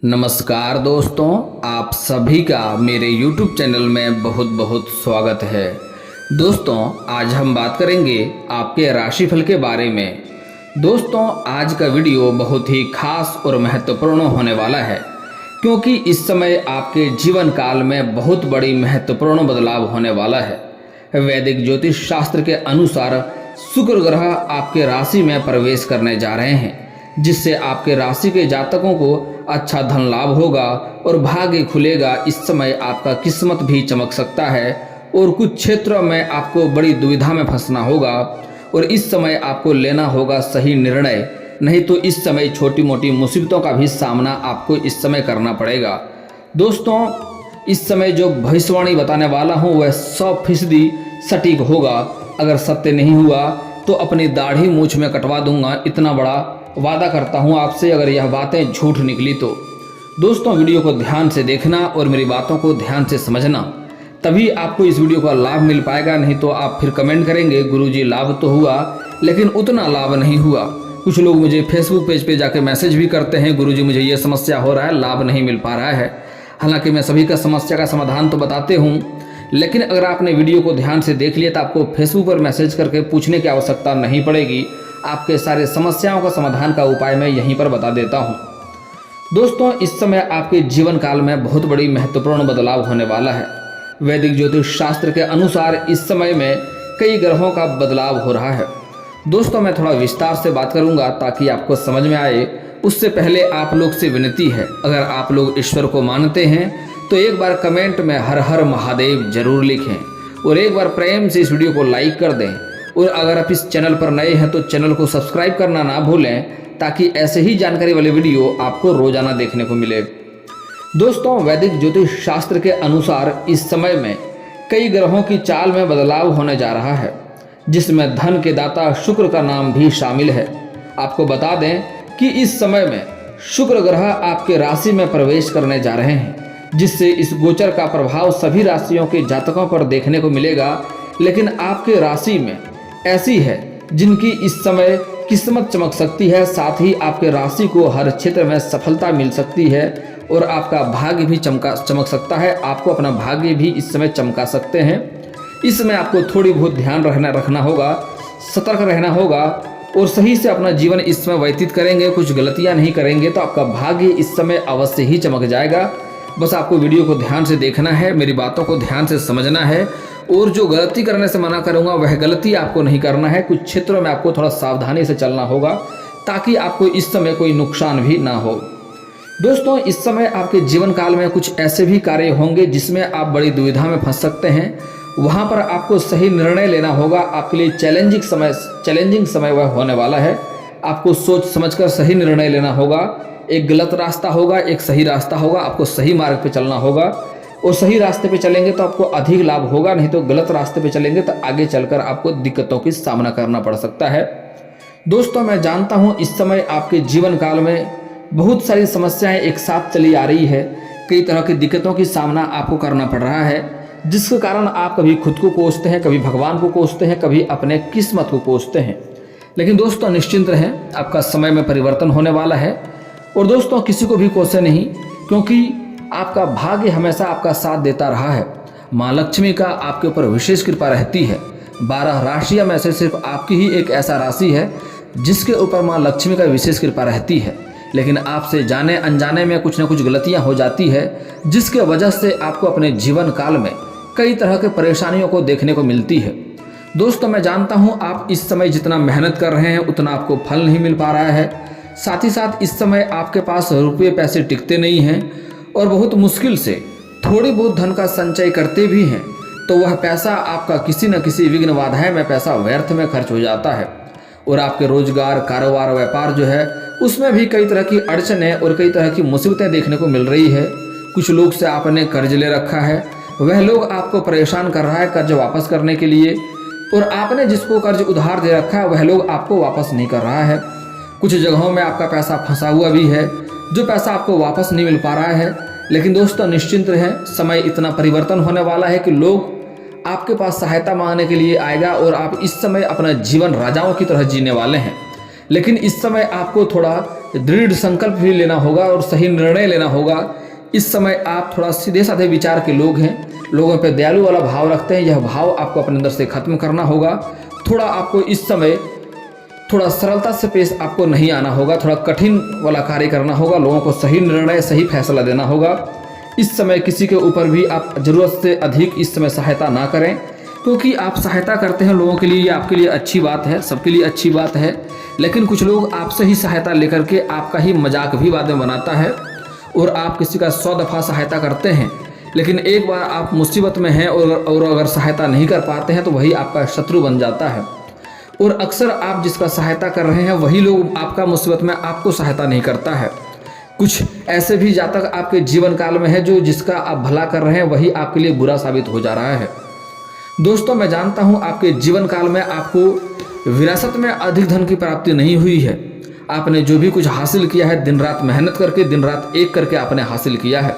नमस्कार दोस्तों, आप सभी का मेरे YouTube चैनल में बहुत बहुत स्वागत है। दोस्तों, आज हम बात करेंगे आपके राशिफल के बारे में। दोस्तों, आज का वीडियो बहुत ही खास और महत्वपूर्ण होने वाला है, क्योंकि इस समय आपके जीवन काल में बहुत बड़ी महत्वपूर्ण बदलाव होने वाला है। वैदिक ज्योतिष शास्त्र के अनुसार शुक्र ग्रह आपके राशि में प्रवेश करने जा रहे हैं, जिससे आपके राशि के जातकों को अच्छा धन लाभ होगा और भाग्य खुलेगा। इस समय आपका किस्मत भी चमक सकता है और कुछ क्षेत्रों में आपको बड़ी दुविधा में फंसना होगा और इस समय आपको लेना होगा सही निर्णय, नहीं तो इस समय छोटी मोटी मुसीबतों का भी सामना आपको इस समय करना पड़ेगा। दोस्तों, इस समय जो भविष्यवाणी बताने वाला हूँ वह 100% सटीक होगा। अगर सत्य नहीं हुआ तो अपनी दाढ़ी मूछ में कटवा दूंगा, इतना बड़ा वादा करता हूं आपसे अगर यह बातें झूठ निकली तो। दोस्तों, वीडियो को ध्यान से देखना और मेरी बातों को ध्यान से समझना, तभी आपको इस वीडियो का लाभ मिल पाएगा। नहीं तो आप फिर कमेंट करेंगे गुरुजी लाभ तो हुआ लेकिन उतना लाभ नहीं हुआ। कुछ लोग मुझे फेसबुक पेज पे जाके मैसेज भी करते हैं, गुरुजी मुझे ये समस्या हो रहा है, लाभ नहीं मिल पा रहा है। हालांकि मैं सभी का समस्या का समाधान तो बताते हूँ, लेकिन अगर आपने वीडियो को ध्यान से देख लिया तो आपको फेसबुक पर मैसेज करके पूछने की आवश्यकता नहीं पड़ेगी। आपके सारे समस्याओं का समाधान का उपाय मैं यहीं पर बता देता हूं। दोस्तों, इस समय आपके जीवन काल में बहुत बड़ी महत्वपूर्ण बदलाव होने वाला है। वैदिक ज्योतिष शास्त्र के अनुसार इस समय में कई ग्रहों का बदलाव हो रहा है। दोस्तों, मैं थोड़ा विस्तार से बात करूंगा ताकि आपको समझ में आए। उससे पहले आप लोग से विनती है, अगर आप लोग ईश्वर को मानते हैं तो एक बार कमेंट में हर हर महादेव जरूर लिखें और एक बार प्रेम से इस वीडियो को लाइक कर दें। और अगर आप इस चैनल पर नए हैं तो चैनल को सब्सक्राइब करना ना भूलें, ताकि ऐसे ही जानकारी वाले वीडियो आपको रोजाना देखने को मिले। दोस्तों, वैदिक ज्योतिष शास्त्र के अनुसार इस समय में कई ग्रहों की चाल में बदलाव होने जा रहा है, जिसमें धन के दाता शुक्र का नाम भी शामिल है। आपको बता दें कि इस समय में शुक्र ग्रह आपके राशि में प्रवेश करने जा रहे हैं, जिससे इस गोचर का प्रभाव सभी राशियों के जातकों पर देखने को मिलेगा। लेकिन आपके राशि में ऐसी है जिनकी इस समय किस्मत चमक सकती है, साथ ही आपके राशि को हर क्षेत्र में सफलता मिल सकती है और आपका भाग्य भी चमक सकता है। आपको अपना भाग्य भी इस समय चमका सकते हैं। इस समय आपको थोड़ी बहुत ध्यान रखना होगा, सतर्क रहना होगा और सही से अपना जीवन इस समय व्यतीत करेंगे, कुछ गलतियां नहीं करेंगे तो आपका भाग्य इस समय अवश्य ही चमक जाएगा। बस आपको वीडियो को ध्यान से देखना है, मेरी बातों को ध्यान से समझना है और जो गलती करने से मना करूंगा वह गलती आपको नहीं करना है। कुछ क्षेत्रों में आपको थोड़ा सावधानी से चलना होगा ताकि आपको इस समय कोई नुकसान भी ना हो। दोस्तों, इस समय आपके जीवन काल में कुछ ऐसे भी कार्य होंगे जिसमें आप बड़ी दुविधा में फंस सकते हैं। वहां पर आपको सही निर्णय लेना होगा। आपके लिए चैलेंजिंग समय वह होने वाला है। आपको सोच समझकर सही निर्णय लेना होगा। एक गलत रास्ता होगा, एक सही रास्ता होगा। आपको सही मार्ग पे चलना होगा और सही रास्ते पे चलेंगे तो आपको अधिक लाभ होगा, नहीं तो गलत रास्ते पे चलेंगे तो आगे चलकर आपको दिक्कतों की सामना करना पड़ सकता है। दोस्तों, मैं जानता हूं इस समय आपके जीवन काल में बहुत सारी समस्याएं एक साथ चली आ रही है। कई तरह की दिक्कतों की सामना आपको करना पड़ रहा है, जिसके कारण आप कभी खुद को कोसते हैं, कभी भगवान को कोसते हैं, कभी अपने किस्मत को कोसते हैं। लेकिन दोस्तों, निश्चिंत रहें, आपका समय में परिवर्तन होने वाला है। और दोस्तों, किसी को भी कोसे नहीं, क्योंकि आपका भाग्य हमेशा आपका साथ देता रहा है। माँ लक्ष्मी का आपके ऊपर विशेष कृपा रहती है। 12 राशियों में से सिर्फ आपकी ही एक ऐसा राशि है जिसके ऊपर माँ लक्ष्मी का विशेष कृपा रहती है। लेकिन आपसे जाने अनजाने में कुछ न कुछ गलतियां हो जाती है, जिसके वजह से आपको अपने जीवन काल में कई तरह के परेशानियों को देखने को मिलती है। दोस्तों, मैं जानता हूँ आप इस समय जितना मेहनत कर रहे हैं उतना आपको फल नहीं मिल पा रहा है। साथ ही साथ इस समय आपके पास रुपये पैसे टिकते नहीं हैं और बहुत मुश्किल से थोड़ी बहुत धन का संचय करते भी हैं तो वह पैसा आपका किसी न किसी विघ्न बाधाएं में पैसा व्यर्थ में खर्च हो जाता है। और आपके रोजगार, कारोबार, व्यापार जो है उसमें भी कई तरह की अड़चनें और कई तरह की मुसीबतें देखने को मिल रही है। कुछ लोग से आपने कर्ज ले रखा है, वह लोग आपको परेशान कर रहा है कर्ज वापस करने के लिए, और आपने जिसको कर्ज उधार दे रखा है वह लोग आपको वापस नहीं कर रहा है। कुछ जगहों में आपका पैसा फंसा हुआ भी है, जो पैसा आपको वापस नहीं मिल पा रहा है। लेकिन दोस्तों, निश्चिंत रहें, समय इतना परिवर्तन होने वाला है कि लोग आपके पास सहायता मांगने के लिए आएगा और आप इस समय अपना जीवन राजाओं की तरह जीने वाले हैं। लेकिन इस समय आपको थोड़ा दृढ़ संकल्प भी लेना होगा और सही निर्णय लेना होगा। इस समय आप थोड़ा सीधे साधे विचार के लोग हैं, लोगों पे दयालु वाला भाव रखते हैं, यह भाव आपको अपने अंदर से खत्म करना होगा। थोड़ा आपको इस समय थोड़ा सरलता से पेश आपको नहीं आना होगा, थोड़ा कठिन वाला कार्य करना होगा, लोगों को सही निर्णय सही फैसला देना होगा। इस समय किसी के ऊपर भी आप ज़रूरत से अधिक इस समय सहायता ना करें, क्योंकि आप सहायता करते हैं लोगों के लिए, ये आपके लिए अच्छी बात है, सबके लिए अच्छी बात है। लेकिन कुछ लोग आपसे ही सहायता लेकर के आपका ही मजाक भी बाद में बनाता है और आप किसी का 100 दफ़ा सहायता करते हैं, लेकिन एक बार आप मुसीबत में हैं और अगर सहायता नहीं कर पाते हैं तो वही आपका शत्रु बन जाता है। और अक्सर आप जिसका सहायता कर रहे हैं वही लोग आपका मुसीबत में आपको सहायता नहीं करता है। कुछ ऐसे भी जातक आपके जीवन काल में है जो जिसका आप भला कर रहे हैं वही आपके लिए बुरा साबित हो जा रहा है। दोस्तों, मैं जानता हूं आपके जीवन काल में आपको विरासत में अधिक धन की प्राप्ति नहीं हुई है। आपने जो भी कुछ हासिल किया है दिन रात मेहनत करके, दिन रात एक करके आपने हासिल किया है।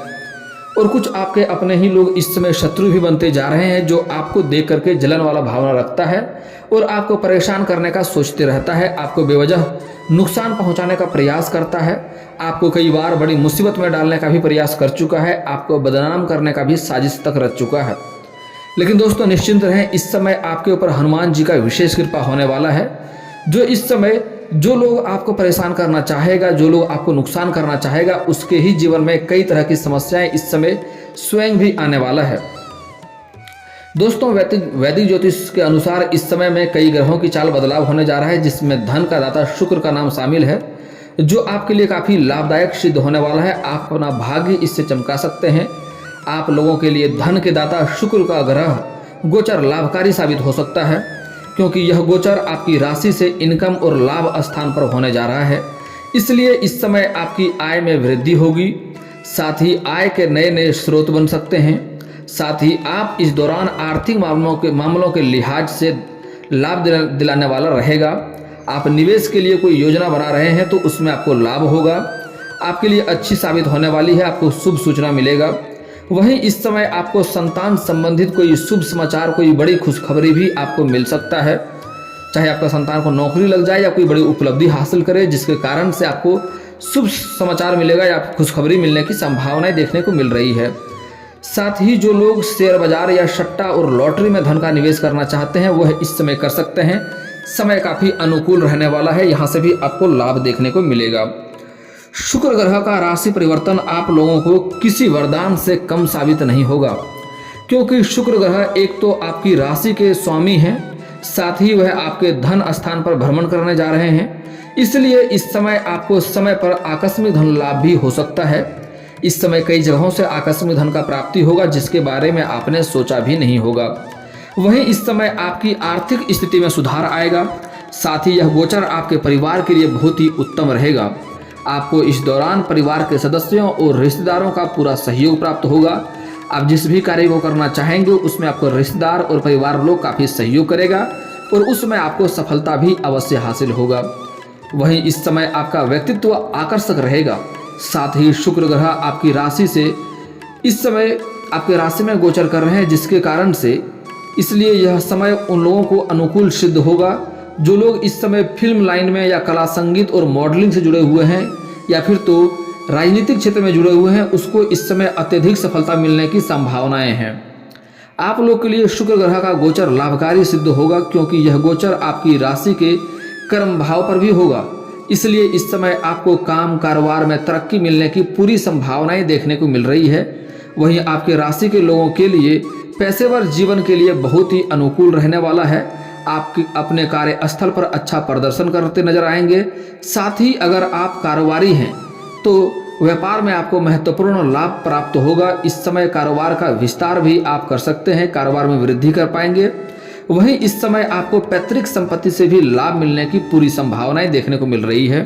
और कुछ आपके अपने ही लोग इस समय शत्रु भी बनते जा रहे हैं, जो आपको देख करके जलन वाला भावना रखता है और आपको परेशान करने का सोचते रहता है, आपको बेवजह नुकसान पहुंचाने का प्रयास करता है, आपको कई बार बड़ी मुसीबत में डालने का भी प्रयास कर चुका है, आपको बदनाम करने का भी साजिश तक रच चुका है। लेकिन दोस्तों, निश्चिंत रहें, इस समय आपके ऊपर हनुमान जी का विशेष कृपा होने वाला है। जो इस समय जो लोग आपको परेशान करना चाहेगा, जो लोग आपको नुकसान करना चाहेगा, उसके ही जीवन में कई तरह की समस्याएं इस समय स्वयं भी आने वाला है। दोस्तों, वैदिक ज्योतिष के अनुसार इस समय में कई ग्रहों की चाल बदलाव होने जा रहा है, जिसमें धन का दाता शुक्र का नाम शामिल है, जो आपके लिए काफ़ी लाभदायक सिद्ध होने वाला है। आप अपना भाग्य इससे चमका सकते हैं। आप लोगों के लिए धन के दाता शुक्र का ग्रह गोचर लाभकारी साबित हो सकता है, क्योंकि यह गोचर आपकी राशि से इनकम और लाभ स्थान पर होने जा रहा है। इसलिए इस समय आपकी आय में वृद्धि होगी, साथ ही आय के नए नए स्रोत बन सकते हैं। साथ ही आप इस दौरान आर्थिक मामलों के लिहाज से लाभ दिलाने वाला रहेगा। आप निवेश के लिए कोई योजना बना रहे हैं तो उसमें आपको लाभ होगा, आपके लिए अच्छी साबित होने वाली है, आपको शुभ सूचना मिलेगा। वहीं इस समय आपको संतान संबंधित कोई शुभ समाचार, कोई बड़ी खुशखबरी भी आपको मिल सकता है, चाहे आपका संतान को नौकरी लग जाए या कोई बड़ी उपलब्धि हासिल करे, जिसके कारण से आपको शुभ समाचार मिलेगा या खुशखबरी मिलने की संभावनाएं देखने को मिल रही है। साथ ही जो लोग शेयर बाजार या सट्टा और लॉटरी में धन का निवेश करना चाहते हैं वह इस समय कर सकते हैं। समय काफ़ी अनुकूल रहने वाला है, यहाँ से भी आपको लाभ देखने को मिलेगा। शुक्र ग्रह का राशि परिवर्तन आप लोगों को किसी वरदान से कम साबित नहीं होगा, क्योंकि शुक्र ग्रह एक तो आपकी राशि के स्वामी हैं, साथ ही वह आपके धन स्थान पर भ्रमण करने जा रहे हैं। इसलिए इस समय आपको समय पर आकस्मिक धन लाभ भी हो सकता है। इस समय कई जगहों से आकस्मिक धन का प्राप्ति होगा, जिसके बारे में आपने सोचा भी नहीं होगा। वहीं इस समय आपकी आर्थिक स्थिति में सुधार आएगा। साथ ही यह गोचर आपके परिवार के लिए बहुत ही उत्तम रहेगा। आपको इस दौरान परिवार के सदस्यों और रिश्तेदारों का पूरा सहयोग प्राप्त होगा। आप जिस भी कार्य को करना चाहेंगे उसमें आपको रिश्तेदार और परिवार लोग काफ़ी सहयोग करेगा और उसमें आपको सफलता भी अवश्य हासिल होगा। वहीं इस समय आपका व्यक्तित्व आकर्षक रहेगा। साथ ही शुक्र ग्रह आपकी राशि से इस समय आपके राशि में गोचर कर रहे हैं, जिसके कारण से इसलिए यह समय उन लोगों को अनुकूल सिद्ध होगा जो लोग इस समय फिल्म लाइन में या कला संगीत और मॉडलिंग से जुड़े हुए हैं या फिर तो राजनीतिक क्षेत्र में जुड़े हुए हैं, उसको इस समय अत्यधिक सफलता मिलने की संभावनाएं हैं। आप लोग के लिए शुक्र ग्रह का गोचर लाभकारी सिद्ध होगा, क्योंकि यह गोचर आपकी राशि के कर्म भाव पर भी होगा। इसलिए इस समय आपको काम कारोबार में तरक्की मिलने की पूरी संभावनाएं देखने को मिल रही है। वहीं आपके राशि के लोगों के लिए पेशेवर जीवन के लिए बहुत ही अनुकूल रहने वाला है। आप अपने कार्यस्थल पर अच्छा प्रदर्शन करते नजर आएंगे। साथ ही अगर आप कारोबारी हैं तो व्यापार में आपको महत्वपूर्ण लाभ प्राप्त होगा। इस समय कारोबार का विस्तार भी आप कर सकते हैं, कारोबार में वृद्धि कर पाएंगे। वहीं इस समय आपको पैतृक संपत्ति से भी लाभ मिलने की पूरी संभावनाएं देखने को मिल रही है।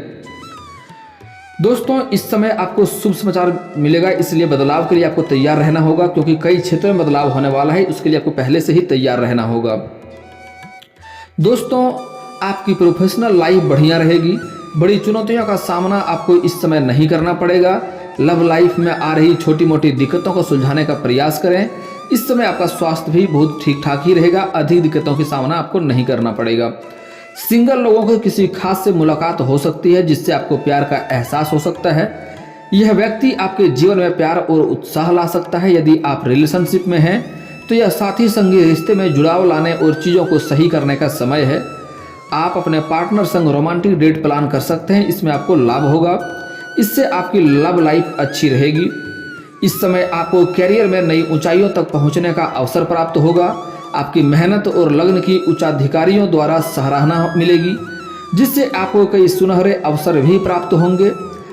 दोस्तों, इस समय आपको शुभ समाचार मिलेगा, इसलिए बदलाव के लिए आपको तैयार रहना होगा, क्योंकि कई क्षेत्रों में बदलाव होने वाला है। उसके लिए आपको पहले से ही तैयार रहना होगा। दोस्तों, आपकी प्रोफेशनल लाइफ बढ़िया रहेगी। बड़ी चुनौतियों का सामना आपको इस समय नहीं करना पड़ेगा। लव लाइफ में आ रही छोटी मोटी दिक्कतों को सुलझाने का प्रयास करें। इस समय आपका स्वास्थ्य भी बहुत ठीक ठाक ही रहेगा, अधिक दिक्कतों का सामना आपको नहीं करना पड़ेगा। सिंगल लोगों को किसी खास से मुलाकात हो सकती है जिससे आपको प्यार का एहसास हो सकता है। यह व्यक्ति आपके जीवन में प्यार और उत्साह ला सकता है। यदि आप रिलेशनशिप में हैं तो यह साथी संगी रिश्ते में जुड़ाव लाने और चीज़ों को सही करने का समय है। आप अपने पार्टनर संग रोमांटिक डेट प्लान कर सकते हैं, इसमें आपको लाभ होगा। इससे आपकी लव लाइफ अच्छी रहेगी। इस समय आपको कैरियर में नई ऊंचाइयों तक पहुंचने का अवसर प्राप्त होगा। आपकी मेहनत और लगन की उच्चाधिकारियों द्वारा सराहना मिलेगी, जिससे आपको कई सुनहरे अवसर भी प्राप्त होंगे।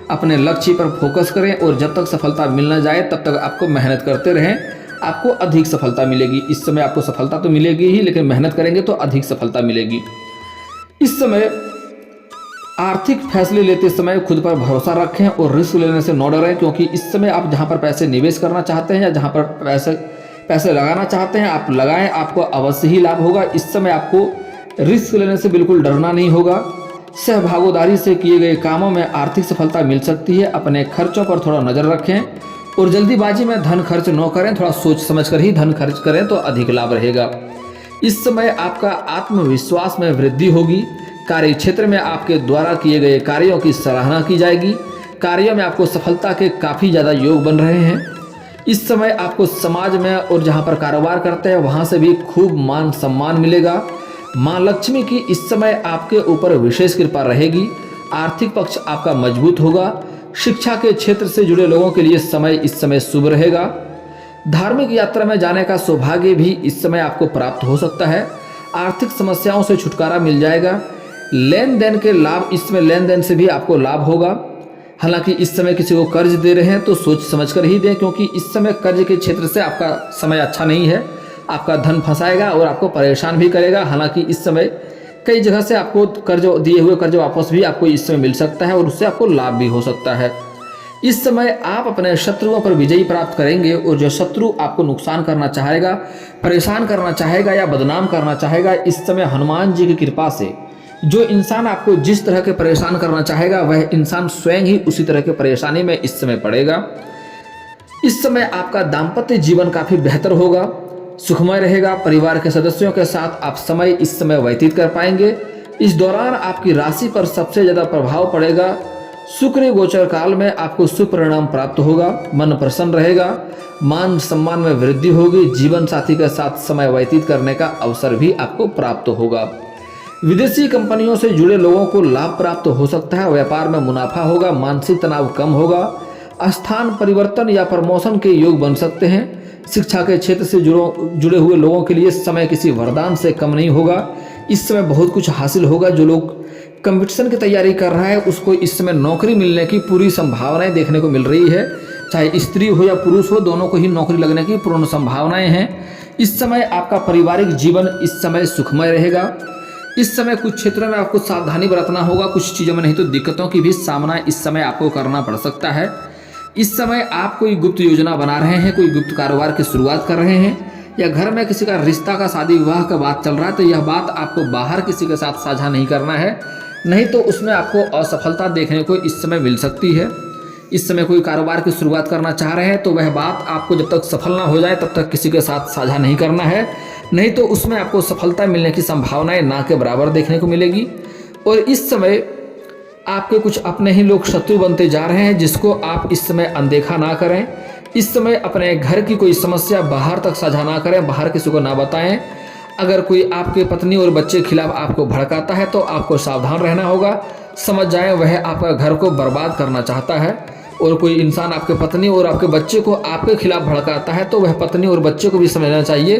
अपने लक्ष्य पर फोकस करें और जब तक सफलता मिल न जाए तब तक आपको मेहनत करते रहें, आपको अधिक सफलता मिलेगी। इस समय आपको सफलता तो मिलेगी ही, लेकिन मेहनत करेंगे तो अधिक सफलता मिलेगी। इस समय आर्थिक फैसले लेते समय खुद पर भरोसा रखें और रिस्क लेने से न डरें, क्योंकि इस समय आप जहां पर पैसे निवेश करना चाहते हैं या जहां पर पैसे लगाना चाहते हैं आप लगाएं, आपको अवश्य ही लाभ होगा। इस समय आपको रिस्क लेने से बिल्कुल डरना नहीं होगा। सहभागीदारी से किए गए कामों में आर्थिक सफलता मिल सकती है। अपने खर्चों पर थोड़ा नज़र रखें और जल्दीबाजी में धन खर्च न करें, थोड़ा सोच समझकर ही धन खर्च करें तो अधिक लाभ रहेगा। इस समय आपका आत्मविश्वास में वृद्धि होगी। कार्य क्षेत्र में आपके द्वारा किए गए कार्यों की सराहना की जाएगी। कार्यों में आपको सफलता के काफ़ी ज़्यादा योग बन रहे हैं। इस समय आपको समाज में और जहां पर कारोबार करते हैं वहां से भी खूब मान सम्मान मिलेगा। मां लक्ष्मी की इस समय आपके ऊपर विशेष कृपा रहेगी। आर्थिक पक्ष आपका मजबूत होगा। शिक्षा के क्षेत्र से जुड़े लोगों के लिए समय इस समय शुभ रहेगा। धार्मिक यात्रा में जाने का सौभाग्य भी इस समय आपको प्राप्त हो सकता है। आर्थिक समस्याओं से छुटकारा मिल जाएगा। लेन देन के लाभ, इसमें लेन देन से भी आपको लाभ होगा। हालांकि इस समय किसी को कर्ज दे रहे हैं तो सोच समझकर ही दें, क्योंकि इस समय कर्ज के क्षेत्र से आपका समय अच्छा नहीं है। आपका धन फंसाएगा और आपको परेशान भी करेगा। हालांकि इस समय कई जगह से आपको कर्ज दिए हुए कर्ज वापस भी आपको इस समय मिल सकता है और उससे आपको लाभ भी हो सकता है। इस समय आप अपने शत्रुओं पर विजयी प्राप्त करेंगे और जो शत्रु आपको नुकसान करना चाहेगा, परेशान करना चाहेगा या बदनाम करना चाहेगा, इस समय हनुमान जी की कृपा से जो इंसान आपको जिस तरह के परेशान करना चाहेगा वह इंसान स्वयं ही उसी तरह के परेशानी में इस समय पड़ेगा। इस समय आपका दाम्पत्य जीवन काफ़ी बेहतर होगा, सुखमय रहेगा। परिवार के सदस्यों के साथ आप समय इस समय व्यतीत कर पाएंगे। इस दौरान आपकी राशि पर सबसे ज़्यादा प्रभाव पड़ेगा। शुक्र गोचर काल में आपको शुभ परिणाम प्राप्त होगा। मन प्रसन्न रहेगा। मान सम्मान में वृद्धि होगी। जीवन साथी के साथ समय व्यतीत करने का अवसर भी आपको प्राप्त होगा। विदेशी कंपनियों से जुड़े लोगों को लाभ प्राप्त हो सकता है। व्यापार में मुनाफा होगा। मानसिक तनाव कम होगा। स्थान परिवर्तन या प्रमोशन के योग बन सकते हैं। शिक्षा के क्षेत्र से जुड़े हुए लोगों के लिए समय किसी वरदान से कम नहीं होगा। इस समय बहुत कुछ हासिल होगा। जो लोग कंपटीशन की तैयारी कर रहा है उसको इस समय नौकरी मिलने की पूरी संभावनाएं देखने को मिल रही है। चाहे स्त्री हो या पुरुष हो, दोनों को ही नौकरी लगने की पूर्ण संभावनाएं हैं। इस समय आपका पारिवारिक जीवन इस समय सुखमय रहेगा। इस समय कुछ क्षेत्रों में आपको सावधानी बरतना होगा, कुछ चीज़ों में नहीं तो दिक्कतों की भी सामना इस समय आपको करना पड़ सकता है। इस समय आप कोई गुप्त योजना बना रहे हैं, कोई गुप्त कारोबार की शुरुआत कर रहे हैं या घर में किसी का रिश्ता का शादी विवाह का बात चल रहा है तो यह बात आपको बाहर किसी के साथ साझा नहीं करना है, नहीं तो उसमें आपको असफलता देखने को इस समय मिल सकती है। इस समय कोई कारोबार की शुरुआत करना चाह रहे हैं तो वह बात आपको जब तक सफल ना हो जाए तब तक किसी के साथ साझा नहीं करना है, नहीं तो उसमें आपको सफलता मिलने की संभावनाएं ना के बराबर देखने को मिलेगी। और इस समय आपके कुछ अपने ही लोग शत्रु बनते जा रहे हैं, जिसको आप इस समय अनदेखा ना करें। इस समय अपने घर की कोई समस्या बाहर तक साझा ना करें, बाहर किसी को ना बताएं। अगर कोई आपके पत्नी और बच्चे के खिलाफ आपको भड़काता है तो आपको सावधान रहना होगा। समझ जाएं वह आपका घर को बर्बाद करना चाहता है। और कोई इंसान आपके पत्नी और आपके बच्चे को आपके खिलाफ भड़काता है तो वह पत्नी और बच्चे को भी समझना चाहिए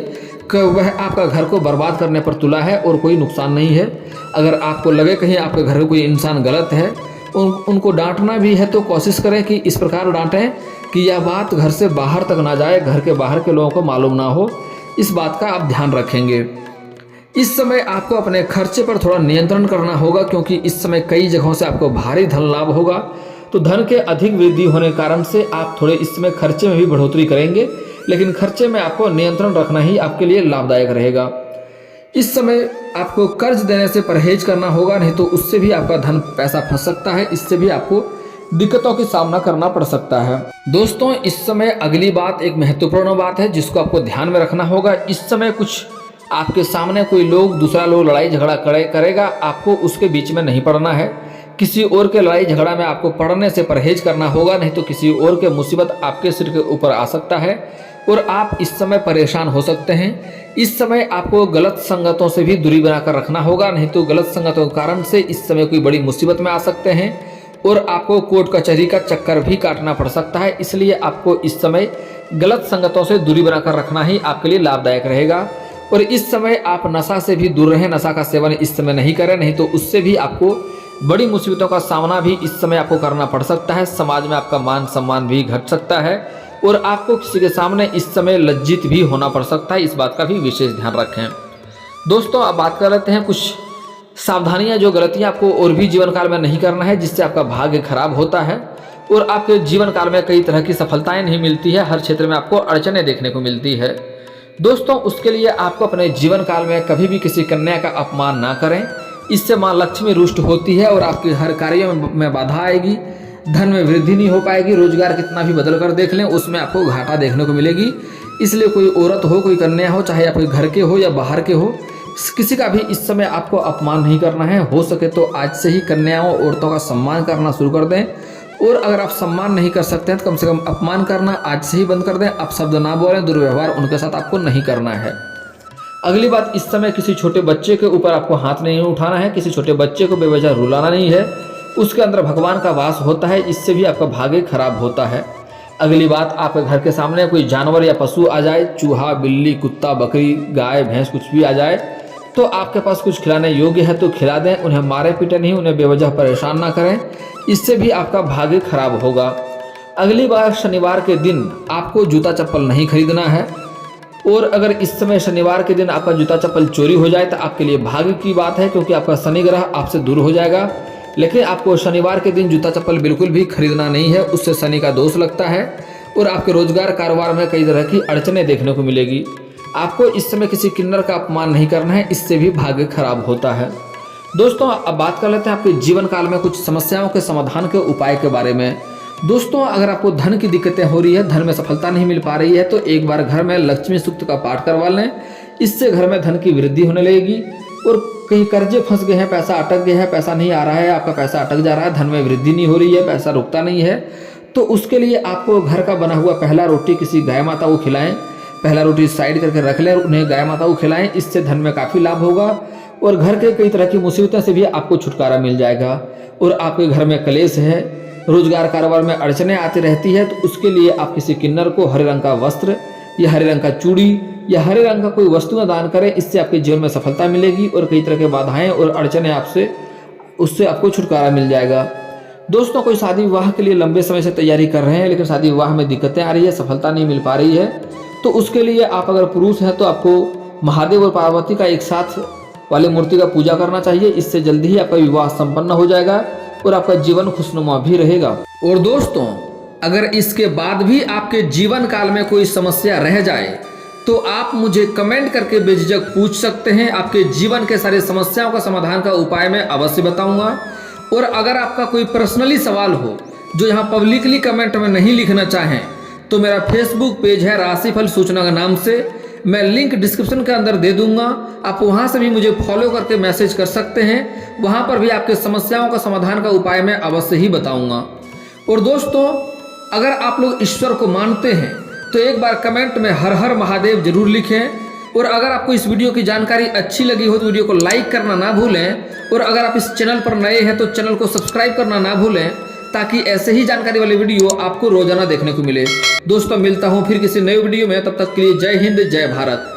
कि वह आपका घर को बर्बाद करने पर तुला है और कोई नुकसान नहीं है। अगर आपको लगे कहीं आपके घर में कोई इंसान गलत है, उनको डांटना भी है तो कोशिश करें कि इस प्रकार डांटें कि यह बात घर से बाहर तक ना जाए, घर के बाहर के लोगों को मालूम ना हो। इस बात का आप ध्यान रखेंगे। इस समय आपको अपने खर्चे पर थोड़ा नियंत्रण करना होगा, क्योंकि इस समय कई जगहों से आपको भारी धन लाभ होगा। तो धन के अधिक वृद्धि होने के कारण से आप थोड़े इस समय खर्चे में भी बढ़ोतरी करेंगे, लेकिन खर्चे में आपको नियंत्रण रखना ही आपके लिए लाभदायक रहेगा। इस समय आपको कर्ज देने से परहेज करना होगा, नहीं तो उससे भी आपका धन पैसा फंस सकता है। इससे भी आपको दिक्कतों का सामना करना पड़ सकता है। दोस्तों, इस समय अगली बात एक महत्वपूर्ण बात है जिसको आपको ध्यान में रखना होगा। इस समय कुछ आपके सामने कोई लोग दूसरा लोग लड़ाई झगड़ा करेगा, आपको उसके बीच में नहीं पड़ना है। किसी और के लड़ाई झगड़ा में आपको पड़ने से परहेज करना होगा, नहीं तो किसी और के मुसीबत आपके सिर के ऊपर आ सकता है और आप इस समय परेशान हो सकते हैं। इस समय आपको गलत संगतों से भी दूरी बनाकर रखना होगा, नहीं तो गलत संगतों के कारण से इस समय कोई बड़ी मुसीबत में आ सकते हैं और आपको कोर्ट कचहरी का चक्कर भी काटना पड़ सकता है। इसलिए आपको इस समय गलत संगतों से दूरी बनाकर रखना ही आपके लिए लाभदायक रहेगा। और इस समय आप नशा से भी दूर रहें, नशा का सेवन इस समय नहीं करें, नहीं तो उससे भी आपको बड़ी मुसीबतों का सामना भी इस समय आपको करना पड़ सकता है। समाज में आपका मान सम्मान भी घट सकता है और आपको किसी के सामने इस समय लज्जित भी होना पड़ सकता है। इस बात का भी विशेष ध्यान रखें। दोस्तों, अब बात कर लेते हैं कुछ सावधानियां, जो गलतियां आपको और भी जीवन काल में नहीं करना है, जिससे आपका भाग्य खराब होता है और आपके जीवन काल में कई तरह की सफलताएं नहीं मिलती है, हर क्षेत्र में आपको अड़चनें देखने को मिलती है। दोस्तों, उसके लिए आपको अपने जीवन काल में कभी भी किसी कन्या का अपमान ना करें। इससे माँ लक्ष्मी रुष्ट होती है और आपके हर कार्यों में बाधा आएगी, धन में वृद्धि नहीं हो पाएगी। रोजगार कितना भी बदल कर देख लें, उसमें आपको घाटा देखने को मिलेगी। इसलिए कोई औरत हो, कोई कन्या हो, चाहे आपके घर के हो या बाहर के हो, किसी का भी इस समय आपको अपमान नहीं करना है। हो सके तो आज से ही कन्याओं औरतों का सम्मान करना शुरू कर दें, और अगर आप सम्मान नहीं कर सकते हैं तो कम से कम अपमान करना आज से ही बंद कर दें। आप शब्द ना बोलें, दुर्व्यवहार उनके साथ आपको नहीं करना है। अगली बात, इस समय किसी छोटे बच्चे के ऊपर आपको हाथ नहीं उठाना है, किसी छोटे बच्चे को बेवजह रुलाना नहीं है। उसके अंदर भगवान का वास होता है, इससे भी आपका भाग्य खराब होता है। अगली बात, आपके घर के सामने कोई जानवर या पशु आ जाए, चूहा, बिल्ली, कुत्ता, बकरी, गाय, भैंस, कुछ भी आ जाए, तो आपके पास कुछ खिलाने योग्य है तो खिला दें। उन्हें मारे पीटे नहीं, उन्हें बेवजह परेशान ना करें, इससे भी आपका भाग्य खराब होगा। अगली बार, शनिवार के दिन आपको जूता चप्पल नहीं खरीदना है, और अगर इस समय शनिवार के दिन आपका जूता चप्पल चोरी हो जाए तो आपके लिए भाग्य की बात है, क्योंकि आपका शनि ग्रह आपसे दूर हो जाएगा। लेकिन आपको शनिवार के दिन जूता चप्पल बिल्कुल भी खरीदना नहीं है, उससे शनि का दोष लगता है और आपके रोजगार कारोबार में कई तरह की अड़चनें देखने को मिलेगी। आपको इस समय किसी किन्नर का अपमान नहीं करना है, इससे भी भाग्य खराब होता है। दोस्तों, अब बात कर लेते हैं आपके जीवन काल में कुछ समस्याओं के समाधान के उपाय के बारे में। दोस्तों, अगर आपको धन की दिक्कतें हो रही है, धन में सफलता नहीं मिल पा रही है, तो एक बार घर में लक्ष्मी सूक्त का पाठ करवा लें। इससे घर में धन की वृद्धि होने लगेगी। और कहीं कर्जे फंस गए हैं, पैसा अटक गया है, पैसा नहीं आ रहा है, आपका पैसा अटक जा रहा है, धन में वृद्धि नहीं हो रही है, पैसा रुकता नहीं है, तो उसके लिए आपको घर का बना हुआ पहला रोटी किसी गाय माता को खिलाएं। पहला रोटी साइड करके रख लें और उन्हें गाय माता को खिलाएं। इससे धन में काफ़ी लाभ होगा और घर के कई तरह की मुसीबतों से भी आपको छुटकारा मिल जाएगा। और आपके घर में कलेश है, रोजगार कारोबार में अड़चनें आती रहती है, तो उसके लिए आप किसी किन्नर को हरे रंग का वस्त्र या हरे रंग का चूड़ी या हरे रंग का कोई वस्तु दान करें। इससे आपके जीवन में सफलता मिलेगी और कई तरह के बाधाएं और अड़चनें उससे आपको छुटकारा मिल जाएगा। दोस्तों, कोई शादी विवाह के लिए लंबे समय से तैयारी कर रहे हैं, लेकिन शादी विवाह में दिक्कतें आ रही है, सफलता नहीं मिल पा रही है, तो उसके लिए आप अगर पुरुष हैं तो आपको महादेव और पार्वती का एक साथ वाली मूर्ति का पूजा करना चाहिए। इससे जल्दी ही आपका विवाह संपन्न हो जाएगा और आपका जीवन खुशनुमा भी रहेगा। और दोस्तों, अगर इसके बाद भी आपके जीवन काल में कोई समस्या रह जाए तो आप मुझे कमेंट करके बेझिझक पूछ सकते हैं। आपके जीवन के सारे समस्याओं का समाधान का उपाय मैं अवश्य बताऊंगा। और अगर आपका कोई पर्सनली सवाल हो जो यहाँ पब्लिकली कमेंट में नहीं लिखना चाहें, तो मेरा फेसबुक पेज है राशिफल सूचना के नाम से, मैं लिंक डिस्क्रिप्शन के अंदर दे दूंगा। आप वहां से भी मुझे फॉलो करके मैसेज कर सकते हैं। वहां पर भी आपके समस्याओं का समाधान का उपाय मैं अवश्य ही बताऊंगा। और दोस्तों, अगर आप लोग ईश्वर को मानते हैं तो एक बार कमेंट में हर हर महादेव जरूर लिखें। और अगर आपको इस वीडियो की जानकारी अच्छी लगी हो तो वीडियो को लाइक करना ना भूलें। और अगर आप इस चैनल पर नए हैं तो चैनल को सब्सक्राइब करना ना भूलें, ताकि ऐसे ही जानकारी वाले वीडियो आपको रोजाना देखने को मिले। दोस्तों, मिलता हूं फिर किसी नए वीडियो में, तब तक के लिए जय हिंद, जय भारत।